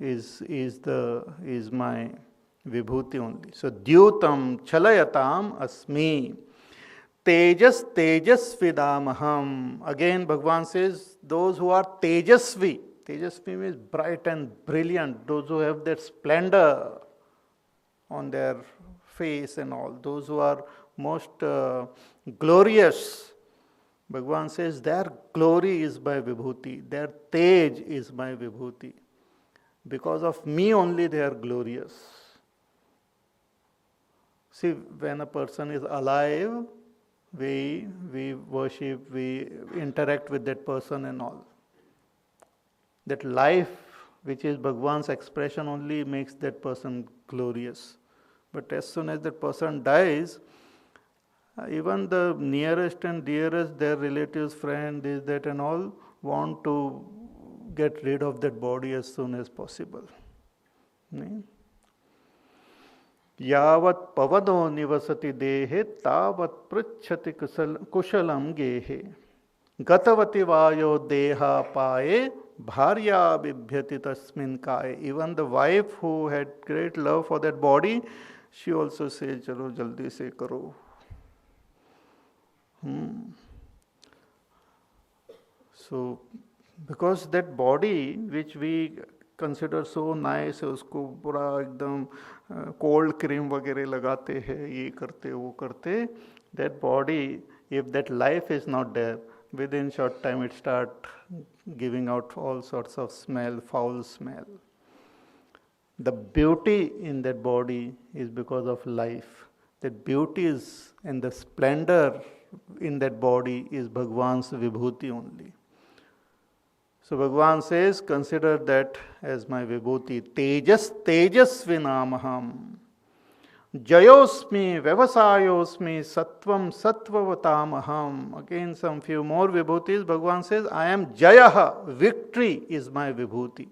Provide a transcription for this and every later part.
is my vibhuti only. So dyutam chalayatam asmi. Tejas tejasvidamaham. Again, Bhagavan says, those who are tejasvi. Tejasvi means bright and brilliant. Those who have that splendor on their face and all. Those who are most glorious. Bhagavan says, their glory is my vibhuti. Their tej is my vibhuti. Because of me only they are glorious. See, when a person is alive, we worship, we interact with that person and all. That life, which is Bhagavan's expression, only makes that person glorious. But as soon as that person dies, even the nearest and dearest, their relatives, friends, this, that and all, want to get rid of that body as soon as possible. Yavat pavado nivasati dehe tavat pruchhati kushalam gehe gatavati vayo deha paye bharya bibhyati tasmin kaye. Even the wife who had great love for that body, she also says, chalo jaldi se karo. So, because that body which we consider so nice, उसको पूरा एकदम cold cream वगैरह लगाते हैं, ये करते वो करते, that body, if that life is not there, within short time it start giving out all sorts of smell, foul smell. The beauty in that body is because of life. That beauty is, and the splendor in that body is Bhagavan's vibhuti only. So Bhagavan says, consider that as my vibhuti. Tejas tejasvinamaham. Jayosmi vyavasayosmi sattvam sattvavatamaham. Again some few more vibhutis. Bhagavan says, I am jayaha. Victory is my vibhuti.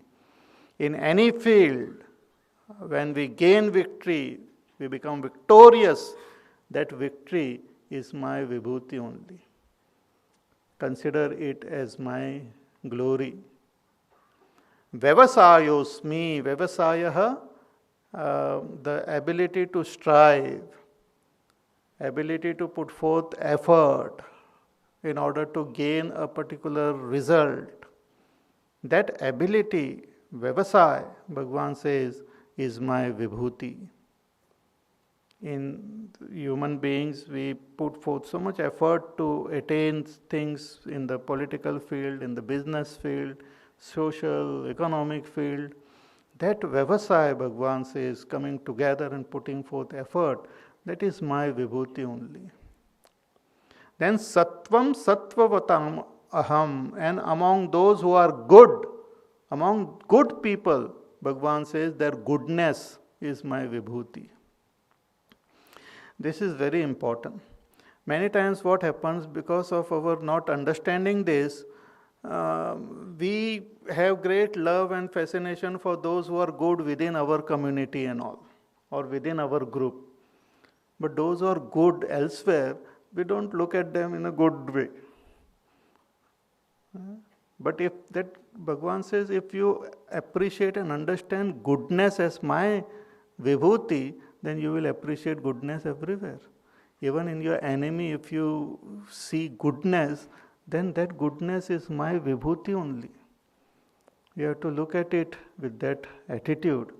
In any field, when we gain victory, we become victorious. That victory is my vibhuti only. Consider it as my glory. Vyavasayosmi, vyavasayaha, the ability to strive, ability to put forth effort in order to gain a particular result. That ability, vyavasaya, Bhagavan says, is my vibhuti. In human beings, we put forth so much effort to attain things in the political field, in the business field, social, economic field. That vyavasaya, Bhagavan says, coming together and putting forth effort, that is my vibhuti only. Then sattvam sattvavatam aham, and among those who are good, among good people, Bhagavan says, their goodness is my vibhuti. This is very important. Many times what happens, because of our not understanding this, we have great love and fascination for those who are good within our community and all, or within our group. But those who are good elsewhere, we don't look at them in a good way. But if that, Bhagavan says, if you appreciate and understand goodness as my vibhuti, then you will appreciate goodness everywhere. Even in your enemy, if you see goodness, then that goodness is my vibhuti only. You have to look at it with that attitude.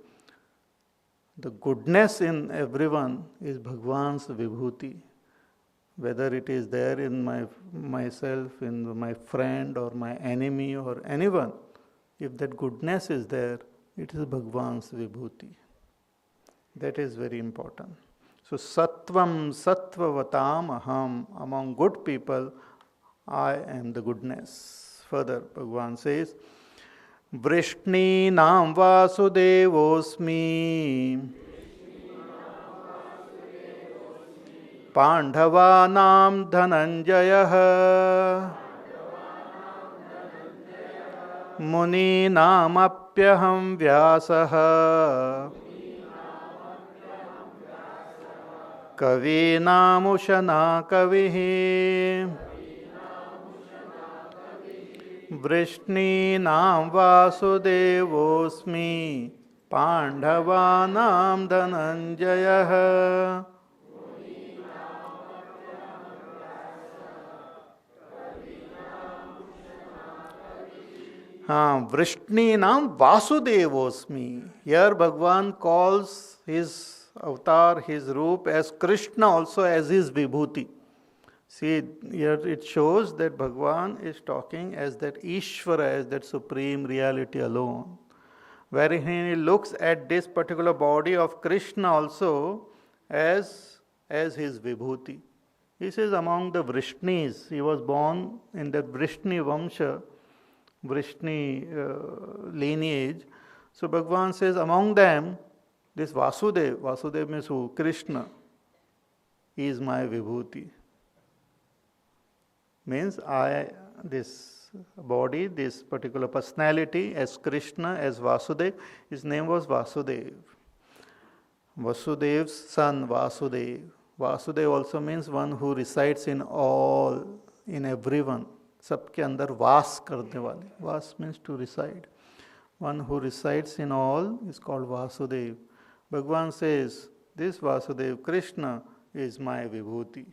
The goodness in everyone is Bhagavan's vibhuti. Whether it is there in myself, in my friend or my enemy or anyone, if that goodness is there, it is Bhagavan's vibhuti. That is very important. So sattvam sattvavatam aham, among good people, I am the goodness. Further, Bhagavan says, Vrishni nam vasudevosmi Pandhavanam dhananjayah Muninam apyaham vyasah Kavinamushana kavihi वृष्णीनां वासुदेवोऽस्मि पाण्डवानां धनञ्जयः Vrishninam Vasudevosmi. Here Bhagwan calls his avatar, his roop as Krishna, also as his Vibhuti. See, here it shows that Bhagwan is talking as that Ishvara, as that supreme reality alone. Wherein he looks at this particular body of Krishna also as his Vibhuti. He says among the Vrishnis, he was born in the Vrishni Vamsha, Vrishni lineage. So Bhagavan says among them, this Vasudev means who? Krishna. He is my Vibhuti. Means this body, this particular personality as Krishna, as Vasudev, his name was Vasudev. Vasudev's son, Vasudev. Vasudev also means one who resides in all, in everyone. सबके अंदर वास करने वाले. वास means to reside. One who resides in all is called Vasudev. Bhagavan says, this Vasudev, Krishna, is my Vibhuti.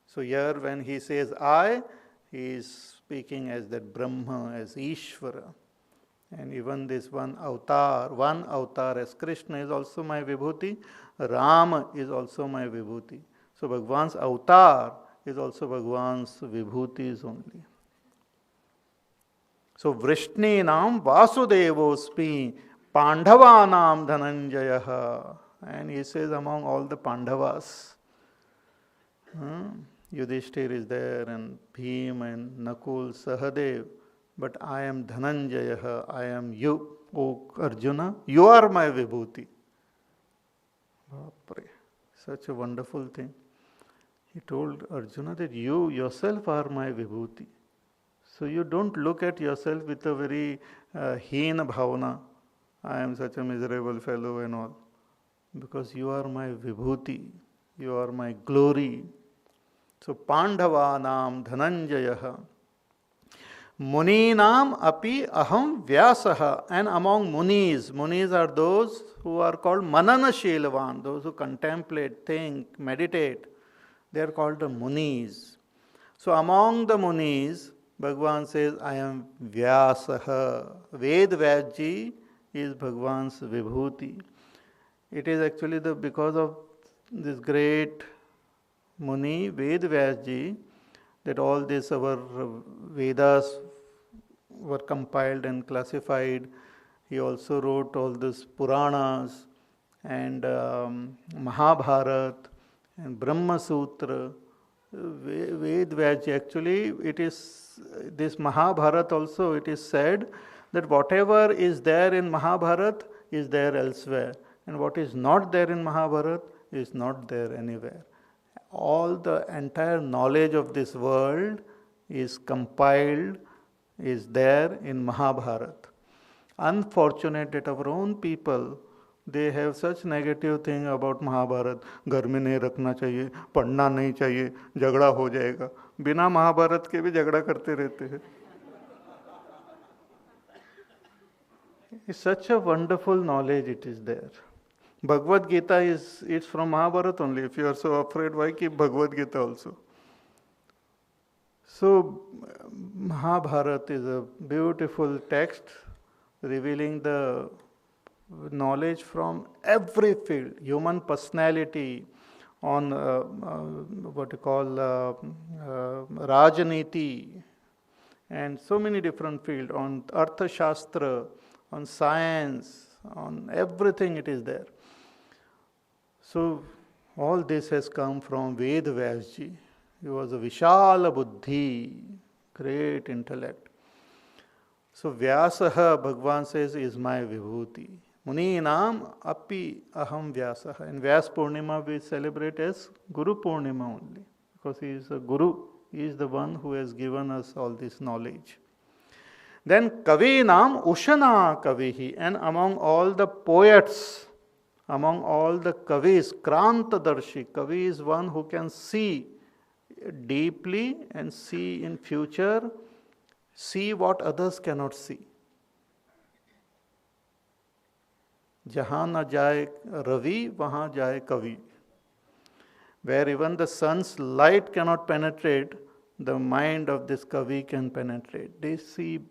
So here when he says I, he is speaking as that Brahma, as Ishvara. And even this one avatar as Krishna is also my Vibhuti. Rama is also my Vibhuti. So Bhagavan's avatar is also Bhagavan's Vibhutis only. So Vrishninam Vasudevosmi Pandavanam Dhananjayaha. And he says among all the Pandavas, Yudhishthir is there and Bhim and Nakul, Sahadev, but I am Dhananjayaha, I am you, O Arjuna, you are my Vibhuti. Bapre, such a wonderful thing. He told Arjuna that you yourself are my Vibhuti. So you don't look at yourself with a very hina bhavana. I am such a miserable fellow and all. Because you are my Vibhuti. You are my glory. So Pandavanam Dhananjayaha. Muninam api aham vyasaha. And among munis are those who are called mananashilvan, those who contemplate, think, meditate. They are called the munis. So among the munis, Bhagavan says, I am Vyasaha. Ved Vyasji is Bhagavan's Vibhuti. It is actually because of this great Muni, Ved Vyasji, that all this our Vedas were compiled and classified. He also wrote all these Puranas and Mahabharat and Brahma Sutra. Ved Vyasji, actually it is this Mahabharat also, it is said that whatever is there in Mahabharat is there elsewhere, and what is not there in Mahabharat is not there anywhere. All the entire knowledge of this world is compiled, is there in Mahabharat. Unfortunate that our own people, they have such negative thing about Mahabharat. घर में नहीं रखना चाहिए, पढ़ना नहीं चाहिए, झगड़ा हो जाएगा. बिना महाभारत के भी झगड़ा करते रहते हैं. It's such a wonderful knowledge it is there. Bhagavad Gita it's from Mahabharata only. If you are so afraid, why keep Bhagavad Gita also? So Mahabharata is a beautiful text revealing the knowledge from every field, human personality, on what you call Rajaniti, and so many different fields, on Artha Shastra, on science, on everything it is there. So all this has come from Ved Vyasji. He was a Vishala Buddhi, great intellect. So Vyasaha, Bhagavan says, is my Vibhuti. Muninam api aham Vyasaha. In Vyas Purnima we celebrate as Guru Purnima only, because he is a Guru. He is the one who has given us all this knowledge. Then Kavinam Ushana Kavihi. And among all the poets, among all the Kavis, Krantadarshi. Kavi is one who can see deeply and see in future See what others cannot see. Jahan na jaye ravi, wahan jaye kavi. Where even the sun's light cannot penetrate, the mind of this kavi can penetrate. They see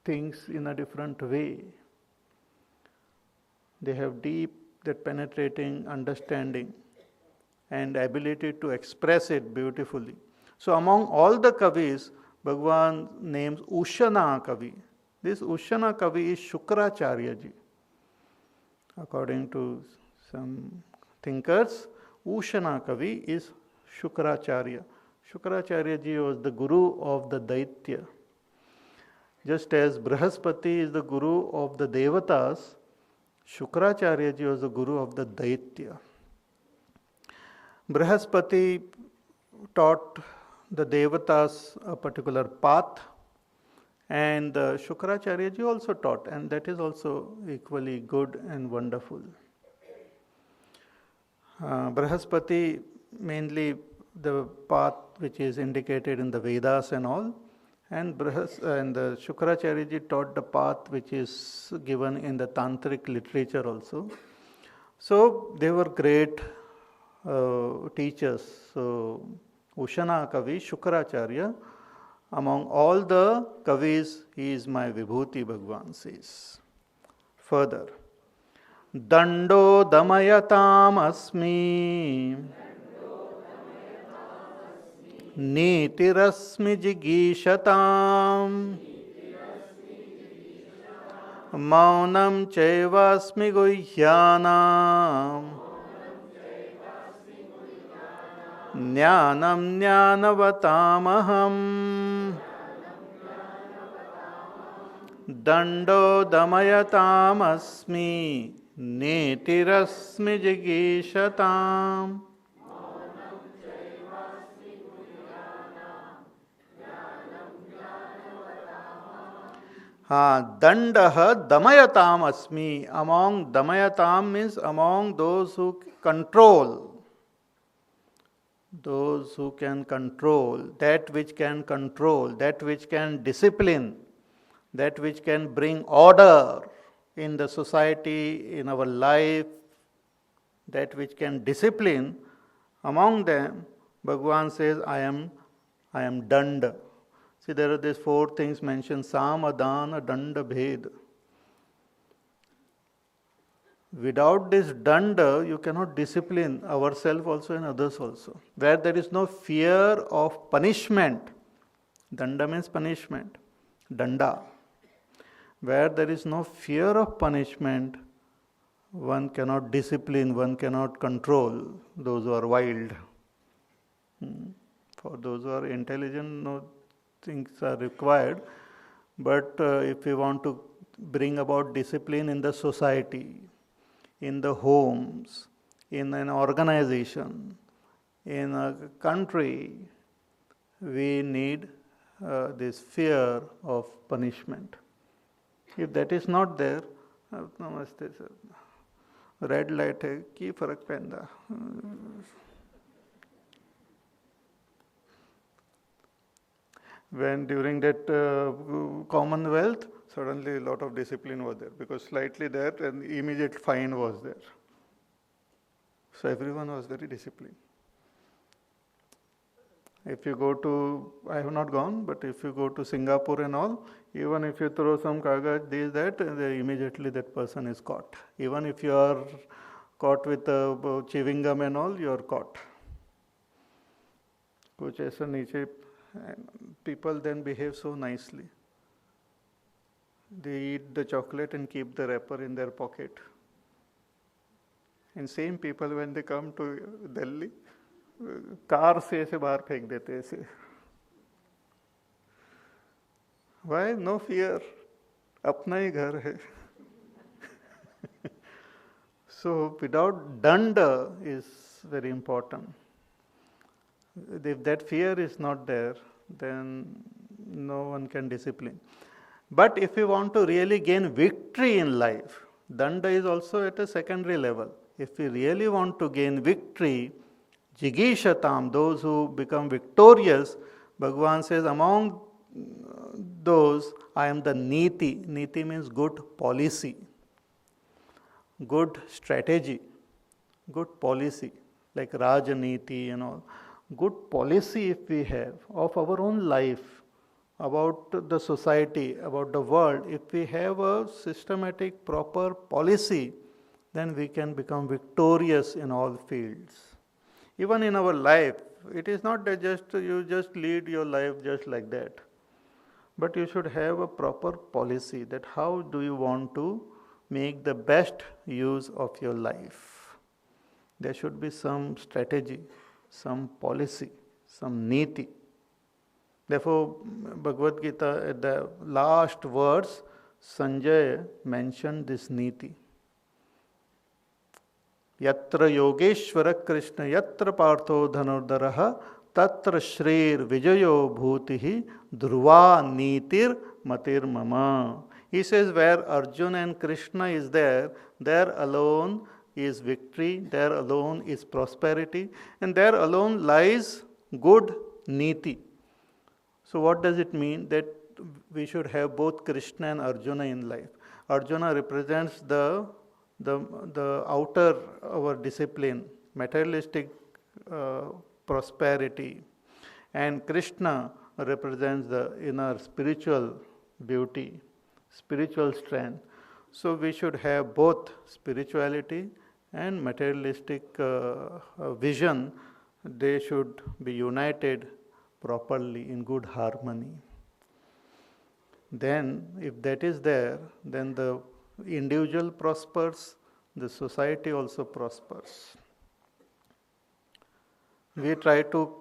things in a different way. They have deep, that penetrating understanding and ability to express it beautifully. So among all the kavis, Bhagavan names Ushana Kavi. This Ushana Kavi is Shukracharya ji. According to some thinkers, Ushana Kavi is Shukracharya. Shukracharya ji was the guru of the Daitya. Just as Brihaspati is the guru of the Devatas, Shukracharya ji was the guru of the Daitya. Brihaspati taught the Devatas a particular path, and Shukracharya ji also taught, and that is also equally good and wonderful. Brihaspati, mainly the path which is indicated in the Vedas and all, and Shukracharya ji taught the path which is given in the Tantric literature also. So they were great teachers. So Ushana Kavi, Shukracharya, among all the Kavis, he is my Vibhuti, Bhagavan says. Further, Dando Damayatam Asmi Nitirasmi Jigishatam Maunam Chaivasmi Guhyanam Jnanam Jnanavatamaham Dando Damayatam Asmi Nitirasmi Jigishatam. Dandaha Damayatam Asmi. Among Damayatam means among those who control. Those who can control, that which can control, that which can discipline, that which can bring order in the society, in our life, that which can discipline, among them, Bhagavan says, I am Danda. See, there are these four things mentioned, Samadana, Danda, Bhed. Without this danda, you cannot discipline ourselves also and others also. Where there is no fear of punishment, danda means punishment, danda. Where there is no fear of punishment, one cannot discipline, one cannot control those who are wild. For those who are intelligent, no things are required. But if we want to bring about discipline in the society, in the homes, in an organization, in a country, we need this fear of punishment. If that is not there, namaste sir, red light hai, ki farak penda. When during that Commonwealth, suddenly a lot of discipline was there because slightly there and immediate fine was there. So everyone was very disciplined. If you go to, I have not gone, but if you go to Singapore and all, even if you throw some kagaj, this, that, immediately that person is caught. Even if you are caught with chewing gum and all, you are caught. Kuch aisa niche, people then behave so nicely. They eat the chocolate and keep the wrapper in their pocket. And same people, when they come to Delhi, car से ऐसे बाहर फेंक देते ऐसे. Why? No fear. अपना ही घर है. So without danda is very important. If that fear is not there, then no one can discipline. But if we want to really gain victory in life, danda is also at a secondary level. If we really want to gain victory, jigishatam, those who become victorious, Bhagavan says, among those, I am the niti. Niti means good policy, good strategy, good policy, like Rajaniti and all. Good policy if we have of our own life, about the society, about the world, if we have a systematic, proper policy, then we can become victorious in all fields. Even in our life, it is not that you just lead your life just like that. But you should have a proper policy that how do you want to make the best use of your life. There should be some strategy, some policy, some niti. Therefore, Bhagavad Gita, at the last verse, Sanjay mentioned this niti. Yatra Yogeshwara Krishna Yatra Partho Dhanurdaraha Tatra Shrir Vijayo Bhutihi Dhruva Nitir Matir Mama. He says, where Arjuna and Krishna is there alone is victory, there alone is prosperity, and there alone lies good niti. So what does it mean? That we should have both Krishna and Arjuna in life. Arjuna represents the outer, our discipline, materialistic prosperity, and Krishna represents the inner spiritual beauty, spiritual strength. So we should have both spirituality and materialistic vision. They should be united properly in good harmony. Then, if that is there, then the individual prospers, the society also prospers. We try to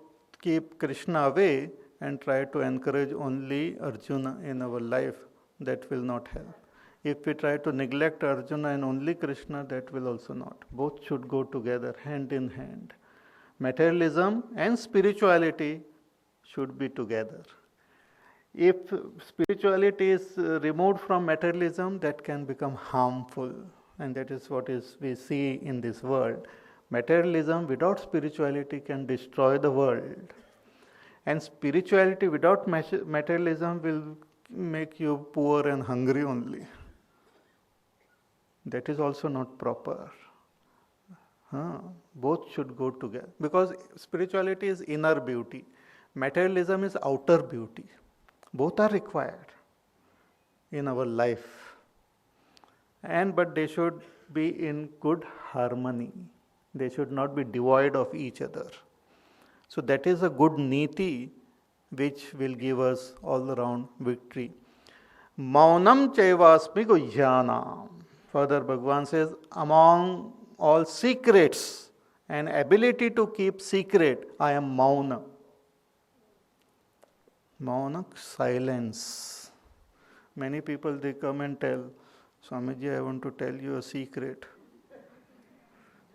keep Krishna away and try to encourage only Arjuna in our life, that will not help. If we try to neglect Arjuna and only Krishna, that will also not. Both should go together, hand in hand. Materialism and spirituality should be together. If spirituality is removed from materialism, that can become harmful, and that is what we see in this world. Materialism without spirituality can destroy the world, and spirituality without materialism will make you poor and hungry only. That is also not proper. Both should go together, because spirituality is inner beauty, materialism is outer beauty. Both are required in our life, but they should be in good harmony. They should not be devoid of each other. So that is a good niti which will give us all around victory. Maunam chaivasmi guhyana. Further, Bhagavan says, among all secrets and ability to keep secret, I am mauna. Mauna, silence. Many people, they come and tell, Swamiji, I want to tell you a secret.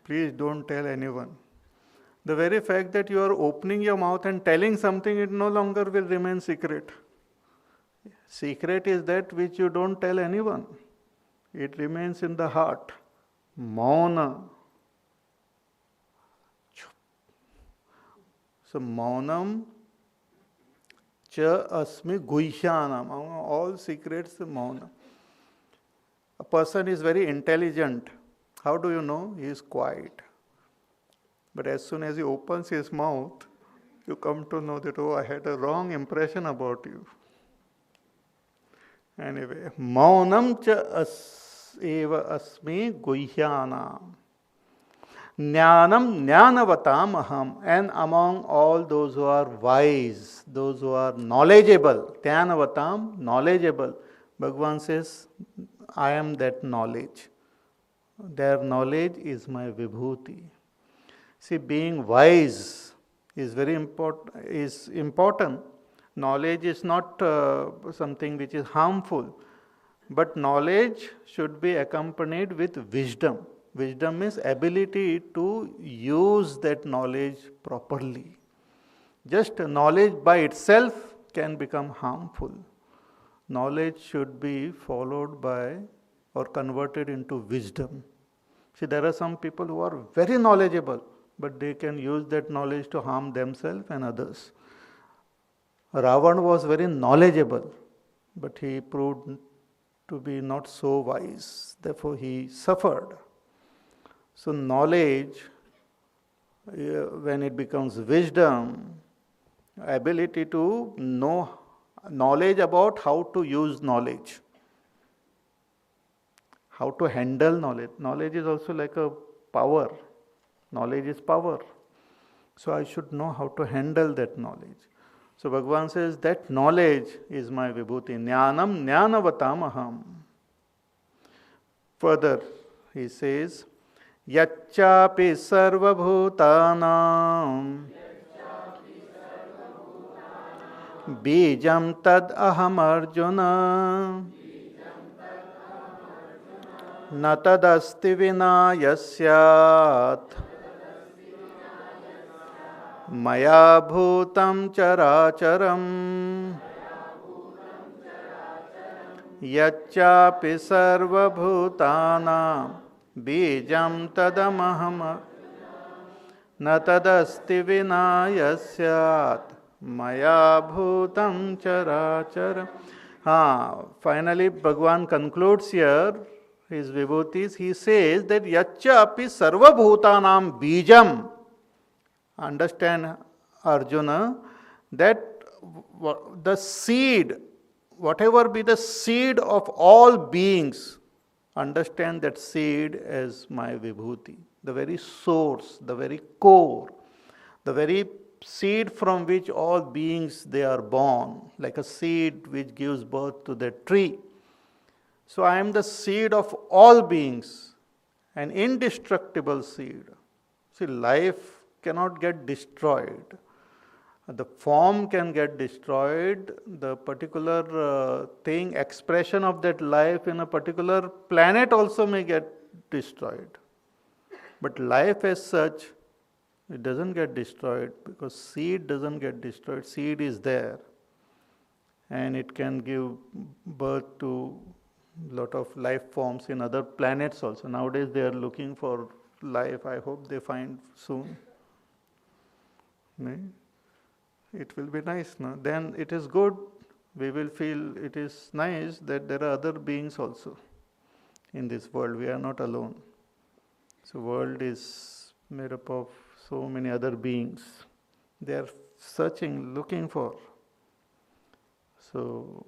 Please don't tell anyone. The very fact that you are opening your mouth and telling something, it no longer will remain secret. Secret is that which you don't tell anyone. It remains in the heart. Mauna. So, maunam cha asmi guhyanam. All secrets, mauna. A person is very intelligent. How do you know? He is quiet. But as soon as he opens his mouth, you come to know that, I had a wrong impression about you. Anyway, maunam cha eva asmi guhyanam. Jnanam jnanavatam aham. And among all those who are wise, those who are knowledgeable, jnanavatam, knowledgeable, Bhagavan says, I am that knowledge. Their knowledge is my vibhuti. See, being wise is very important. Knowledge is not something which is harmful, but knowledge should be accompanied with wisdom. Wisdom is ability to use that knowledge properly. Just knowledge by itself can become harmful. Knowledge should be followed by or converted into wisdom. See, there are some people who are very knowledgeable, but they can use that knowledge to harm themselves and others. Ravan was very knowledgeable, but he proved to be not so wise. Therefore, he suffered. So, knowledge, when it becomes wisdom, ability to know, knowledge about how to use knowledge, how to handle knowledge. Knowledge is also like a power. Knowledge is power. So I should know how to handle that knowledge. So Bhagavan says that knowledge is my vibhuti. Jnanam jnanavatam aham. Further, he says, Yacchapi sarvabhutanam bijam tad aham arjuna na tadasti vina yasyat maya bhutam characharam yacchapi sarvabhutanam bijam tadamaham na tadasti vina yasyat maya bhutam characharam. Finally, Bhagavan concludes here his vibhutis. He says that Yaccha api sarva bhutanam bijam. Understand, Arjuna, that the seed, whatever be the seed of all beings, understand that seed as my vibhuti, the very source, the very core, the very seed from which all beings they are born, like a seed which gives birth to the tree. So I am the seed of all beings, an indestructible seed. See, life cannot get destroyed. The form can get destroyed, the particular thing, expression of that life in a particular planet also may get destroyed. But life as such, it doesn't get destroyed because seed doesn't get destroyed. Seed is there and it can give birth to a lot of life forms in other planets also. Nowadays they are looking for life. I hope they find soon. It will be nice. No? Then it is good. We will feel it is nice that there are other beings also in this world. We are not alone. So world is made up of so many other beings. They are searching, looking for. So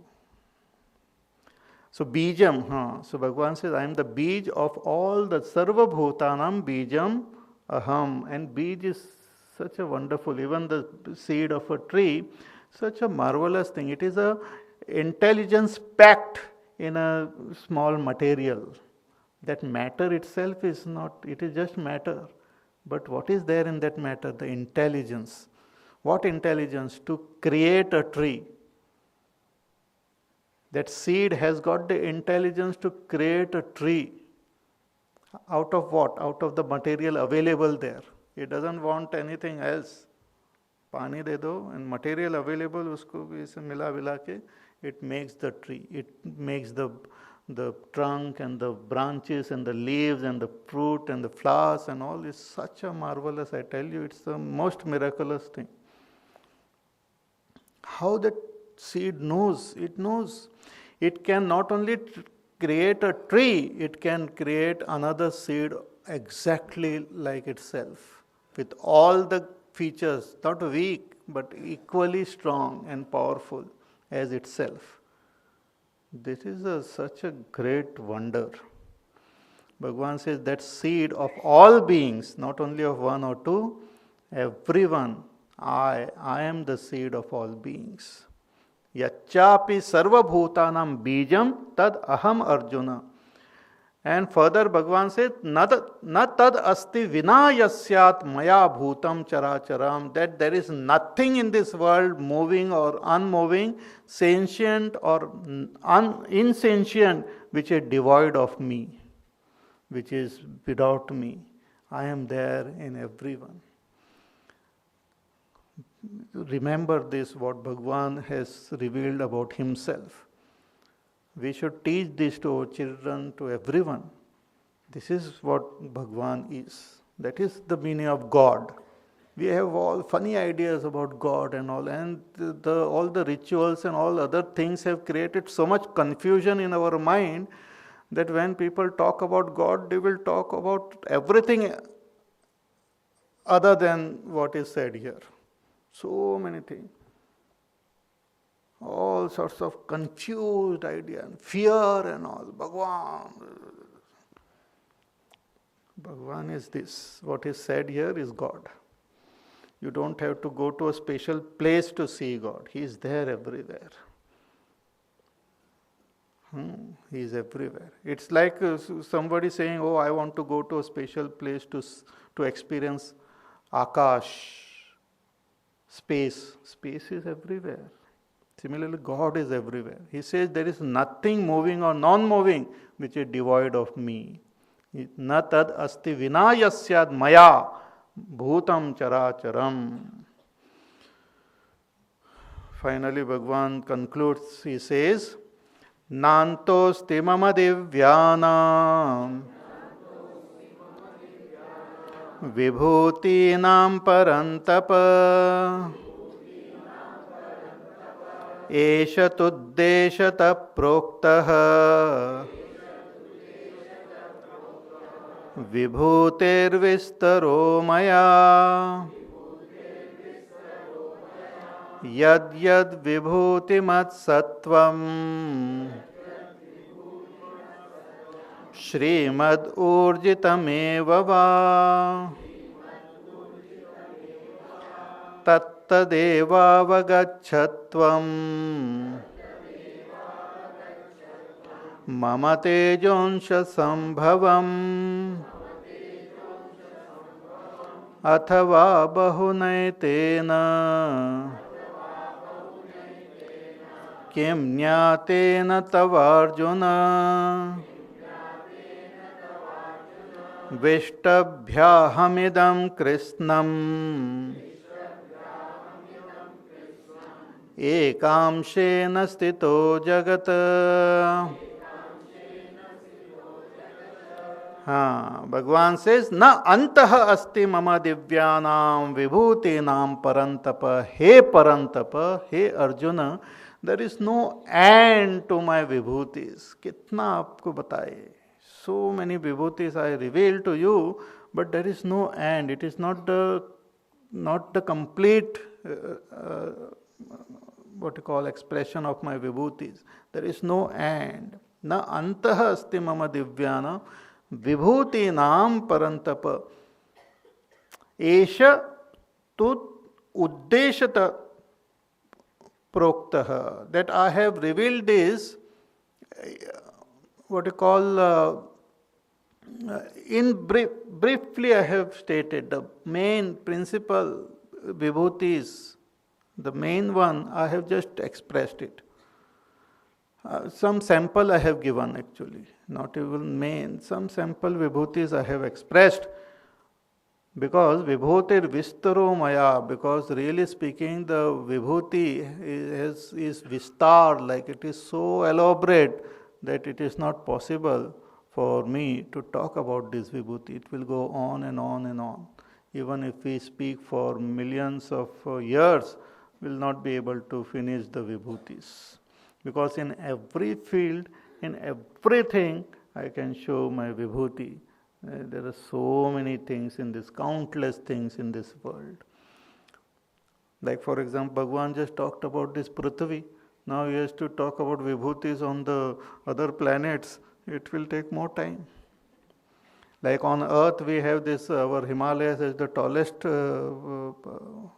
bijam. So Bhagavan says, I am the bij of all the sarva bhutanam bijam aham. And bij is such a wonderful, even the seed of a tree, such a marvelous thing. It is a intelligence packed in a small material. That matter itself is not, it is just matter. But what is there in that matter? The intelligence. What intelligence? To create a tree. That seed has got the intelligence to create a tree. Out of what? Out of the material available there. It doesn't want anything else. Pani de do and material available usko bhi se mila vila ke it makes the tree. It makes the trunk and the branches and the leaves and the fruit and the flowers and all is such a marvelous, I tell you, it's the most miraculous thing. How that seed knows? It knows. It can not only create a tree, it can create another seed exactly like itself. With all the features, not weak, but equally strong and powerful as itself. This is such a great wonder. Bhagavan says that seed of all beings, not only of one or two, everyone, I am the seed of all beings. Yacchapi sarva bhutanam bijam tad aham arjuna. And further Bhagavan says, na tad asti vina yasyat maya bhutam characharam, that there is nothing in this world moving or unmoving, sentient or insentient, which is devoid of me, which is without me. I am there in everyone. Remember this, what Bhagavan has revealed about himself. We should teach this to our children, to everyone. This is what Bhagavan is. That is the meaning of God. We have all funny ideas about God and all, and all the rituals and all other things have created so much confusion in our mind that when people talk about God, they will talk about everything other than what is said here. So many things. All sorts of confused ideas, and fear and all. Bhagwan is this. What is said here is God. You don't have to go to a special place to see God. He is there everywhere. He is everywhere. It's like somebody saying, "Oh, I want to go to a special place to experience Akash, space." Space is everywhere. Similarly, God is everywhere. He says there is nothing moving or non-moving which is devoid of me. Na tad asti vina yasyad maya bhutam characharam. Finally, Bhagavan concludes, he says, Nantosti mama divyānām vibhūtīnām parantapa eša tuddeshata proktaha vibhūtirvistaro maya yad yad vibhūtimat sattvam Shrimad urjitameva va tattadeva vagachatvam mama tejonsha sambhavam athava bahunaitena kim nyatena tavarjuna Vishtabhyahamidam Krishnam Ekamshena stito jagata. Bhagavan says, Na antaha asti mama divyanam vibhutinam parantapa. He parantapa, he Arjuna, there is no end to my vibhutis. Kitna aapko bataye. So many vibhutis I reveal to you, but there is no end. It is not the complete what you call expression of my vibhutis. There is no end. Na antaha asti mama divyana vibhutinam parantapa esha tut uddeshata proktaha. That I have revealed is what you call briefly I have stated the main principle vibhutis, the main one I have just expressed it. Some sample I have given actually, not even main, some sample vibhutis I have expressed because vibhutir vistaro maya, because really speaking the vibhuti is vistar, like it is so elaborate that it is not possible for me to talk about this vibhuti. It will go on and on and on. Even if we speak for millions of years, we will not be able to finish the vibhutis. Because in every field, in everything, I can show my vibhuti. There are so many things in this, countless things in this world. Like for example, Bhagavan just talked about this Prithvi. Now he has to talk about vibhutis on the other planets. It will take more time. Like on Earth, we have this, our Himalayas is the tallest,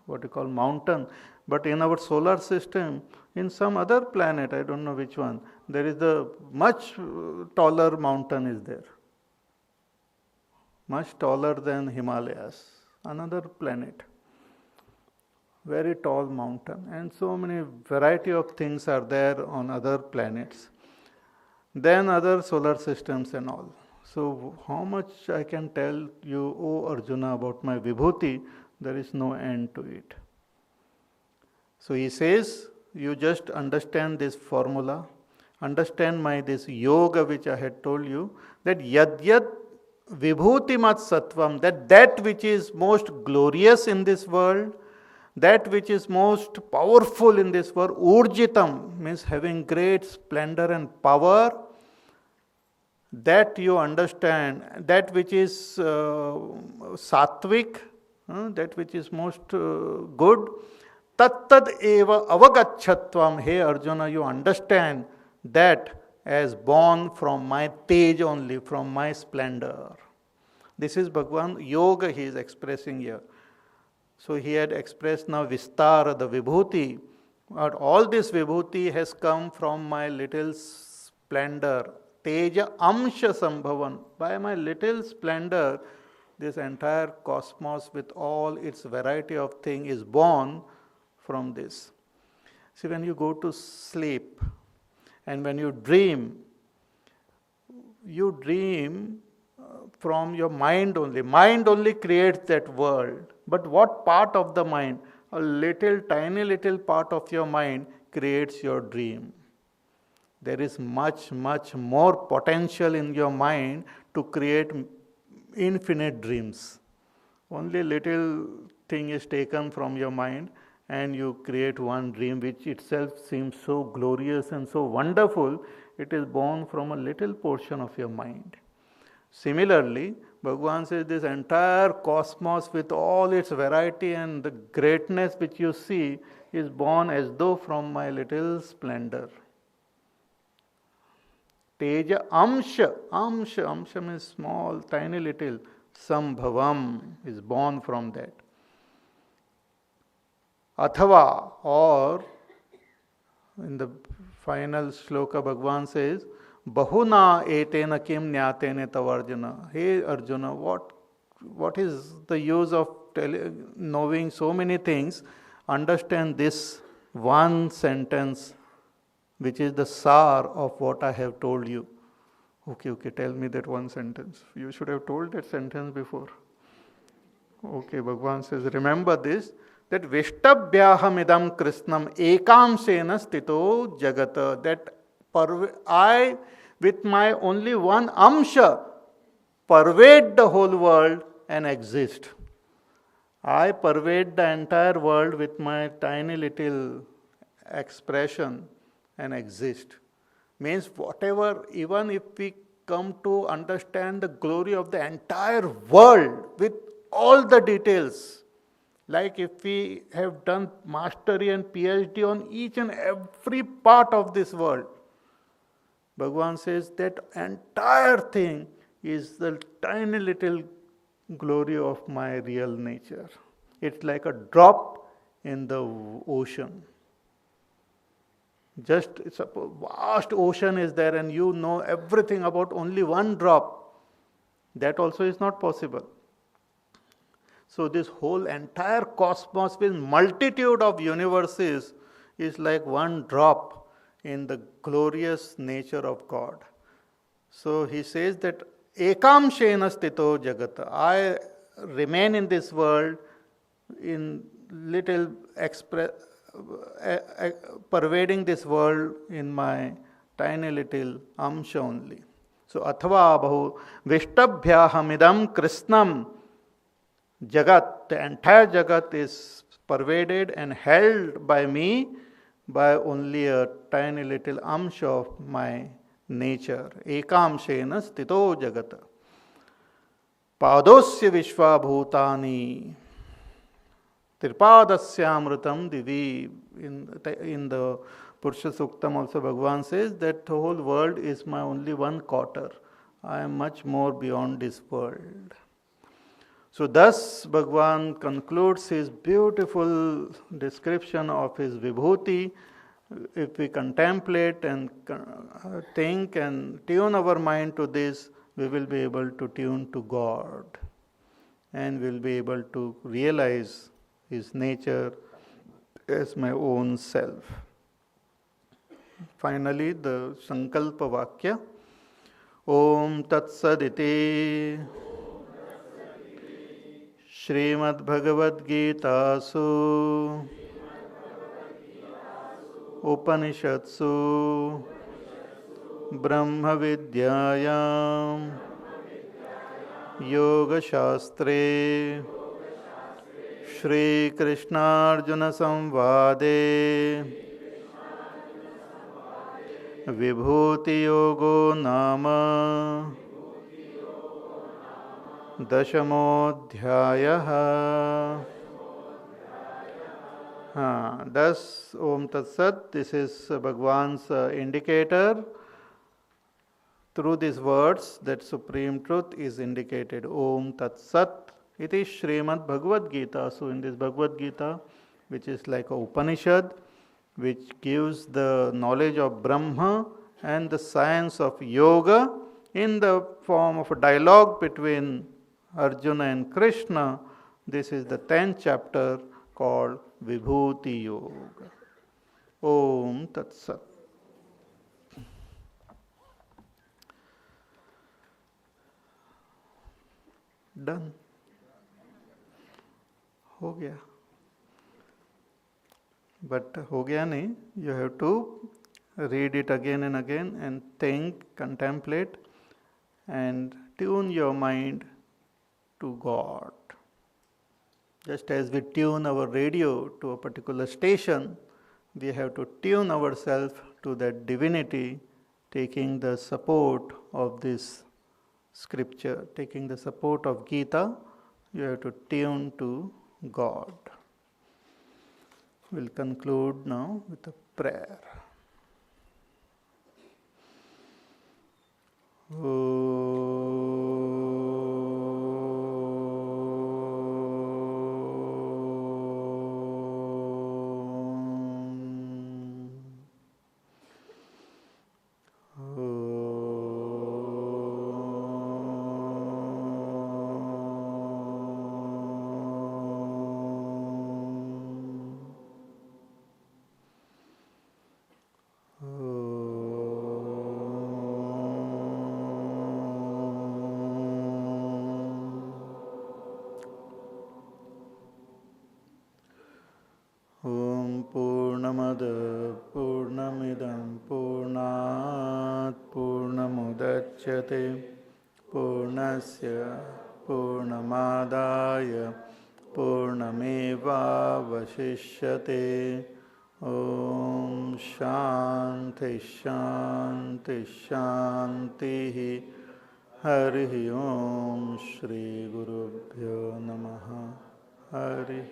mountain. But in our solar system, in some other planet, I don't know which one, there is the much taller mountain is there. Much taller than Himalayas. Another planet. Very tall mountain, and so many variety of things are there on other planets, then other solar systems and all. So how much I can tell you, O Arjuna, about my vibhuti, there is no end to it. So he says, you just understand this formula, understand this yoga which I had told you, that yad yad vibhutimat sattvam, that which is most glorious in this world, that which is most powerful in this world, urjitam means having great splendor and power, that you understand, that which is sattvic, that which is most good, tattad eva avagachatvam, hey Arjuna, you understand that as born from my tej only, from my splendor. This is Bhagavan Yoga he is expressing here. So he had expressed now Vistara, the Vibhuti. But all this Vibhuti has come from my little splendor. Teja Amsha Sambhavan. By my little splendor, this entire cosmos with all its variety of things is born from this. See, when you go to sleep and when you dream from your mind only. Mind only creates that world. But what part of the mind? A little, tiny little part of your mind creates your dream. There is much, much more potential in your mind to create infinite dreams. Only little thing is taken from your mind and you create one dream which itself seems so glorious and so wonderful. It is born from a little portion of your mind. Similarly, Bhagavan says this entire cosmos with all its variety and the greatness which you see is born as though from my little splendor. Teja Amsha means small, tiny little. Sambhavam is born from that. Athava, or in the final shloka Bhagavan says, Bahuna etena kim nyatene tavarjuna. Hey Arjuna, what is the use of knowing so many things? Understand this one sentence, which is the sar of what I have told you. Okay, tell me that one sentence. You should have told that sentence before. Okay, Bhagavan says, remember this, that Vishtabhyahamidam Krishnam ekamsena stito jagata, that I with my only one amsha pervade the whole world and exist. I pervade the entire world with my tiny little expression and exist. Means whatever, even if we come to understand the glory of the entire world with all the details, like if we have done mastery and PhD on each and every part of this world, Bhagavan says that entire thing is the tiny little glory of my real nature. It's like a drop in the ocean. Just it's a vast ocean is there and you know everything about only one drop. That also is not possible. So this whole entire cosmos with multitude of universes is like one drop in the glorious nature of God. So he says that ekamshena stito jagata. I remain in this world in little pervading this world in my tiny little amsha only. So athava bahu vishtabhyahamidam krishnam jagat. The entire jagat is pervaded and held by me by only a tiny little amsha of my nature. Ekamshena stito jagata. Padosya vishva bhutani. Tripadasyaamrutam divi. In the Purusha Suktam also Bhagavan says that the whole world is my only one quarter. I am much more beyond this world. So thus Bhagavan concludes his beautiful description of his Vibhuti. If we contemplate and think and tune our mind to this, we will be able to tune to God and will be able to realize his nature as my own self. Finally, the Sankalpa Vakya. Om Tat Saditi Srimad Bhagavad Gita Su Upanishatsu Brahma Vidyayam Yoga Shastre Shri Krishna Arjuna Samvade Vibhuti Yogo Nama Dashamodhyayah. Thus, Om Tat Sat, this is Bhagwan's indicator. Through these words, that supreme truth is indicated. Om Tat Sat. It is Srimad Bhagavad Gita. So, in this Bhagavad Gita, which is like a Upanishad, which gives the knowledge of Brahma and the science of yoga in the form of a dialogue between Arjuna and Krishna. This is the 10th chapter called Vibhuti Yoga. Om Tat Sat. Done. हो गया. But हो गया नहीं. You have to read it again and think, contemplate, and tune your mind to God. Just as we tune our radio to a particular station, we have to tune ourselves to that divinity, taking the support of this scripture, taking the support of Gita. You have to tune to God. We'll conclude now with a prayer. Purnasya Purnamadaya Purnamevavashishyate. Om Shanti Shanti Shanti. Hari Om Shri Gurubhyo Namaha. Hari